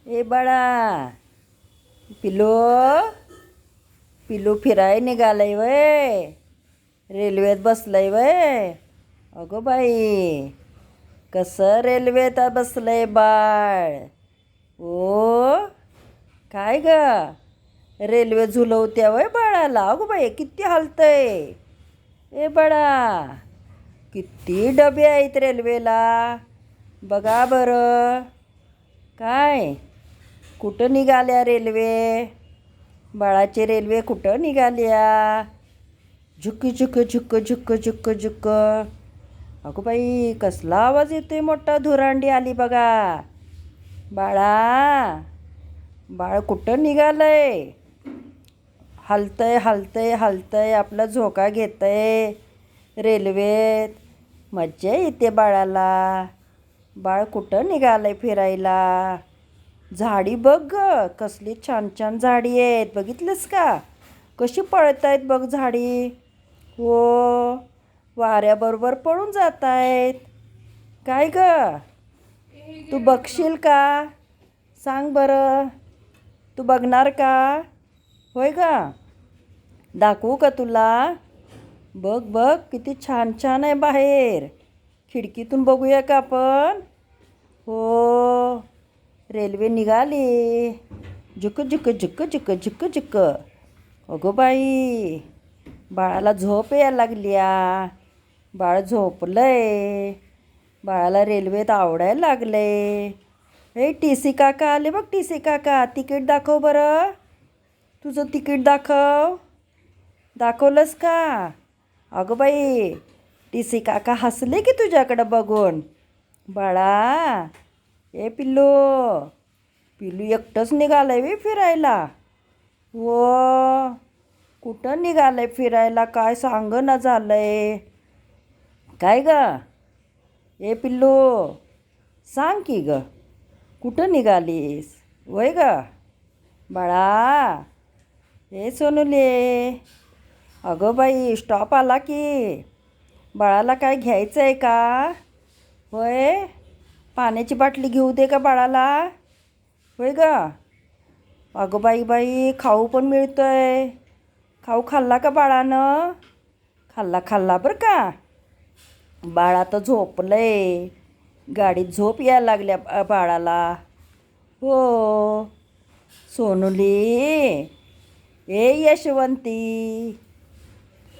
ए बाळा, पिलू पिलू फिराय निघालंय वय. रेल्वेत बसलंय वय. अगो बाई, कसं रेल्वेत बसलंय बाळ. ओ काय ग, रेल्वे झुलवत्या वय बाळाला. अगो बाई, किती हलतंय. ए बाळा, किती डबे आहेत रेल्वेला बघा बरं. काय, कुठं निघाल्या रेल्वे. बाळाची रेल्वे कुठं निघाल्या. झुक झुक झुक झुक झुक झुक. अगो बाई, कसला आवाज येतोय. मोठा धुरांडी आली बघा. बाळा, बाळ कुठं निघालंय. हलतंय हलतंय हलतंय, आपला झोका घेतंय रेल्वेत. मज्जा येते बाळाला. बाळ कुठं निघालंय फिरायला. झाडी बघ ग, कसली छान छान झाडी आहेत. बघितलंस का, कशी पळत आहेत बघ झाडी. हो, वाऱ्याबरोबर पळून जात आहेत. काय ग, तू बघशील का. सांग बरं, तू बघणार का. होय ग, दाखवू का तुला. बघ बघ, किती छान छान आहे बाहेर. खिडकीतून बघूया का आपण. हो, रेल्वे निघाली. झुक झुक झुक झुक झुक झुक. अगो बाई, बाळाला झोप यायला लागल्या. बाळ झोपलंय. बाळाला रेल्वेत आवडायला लागले. हे टी सी काका आले बघ. टी सी काका, तिकीट दाखव बरं. तुझं तिकीट दाखव. दाखवलंस का. अगं बाई, टी सी काका हसले की तुझ्याकडं बघून. बाळा, ए पिल्लू, पिल्लू एकटंच निघालंय वे फिरायला. हो, कुठं निघालंय फिरायला काय सांगणं झालंय. काय ग, ए पिल्लू, सांग की ग, कुठं निघालीस. वय ग बाळा. ए सोनुले, अगं बाई, स्टॉप आला की. बाळाला काय घ्यायचं आहे का. होय, पाण्याची बाटली घेऊ दे का बाळाला. होय ग. अगं बाई बाई, खाऊ पण मिळतंय. खाऊ खाल्ला का बाळानं. खाल्ला खाल्ला बरं का. बाळ आता झोपलंय. गाडीत झोप यायला लागल्या बाळाला. हो, सोनुली, ए यशवंती,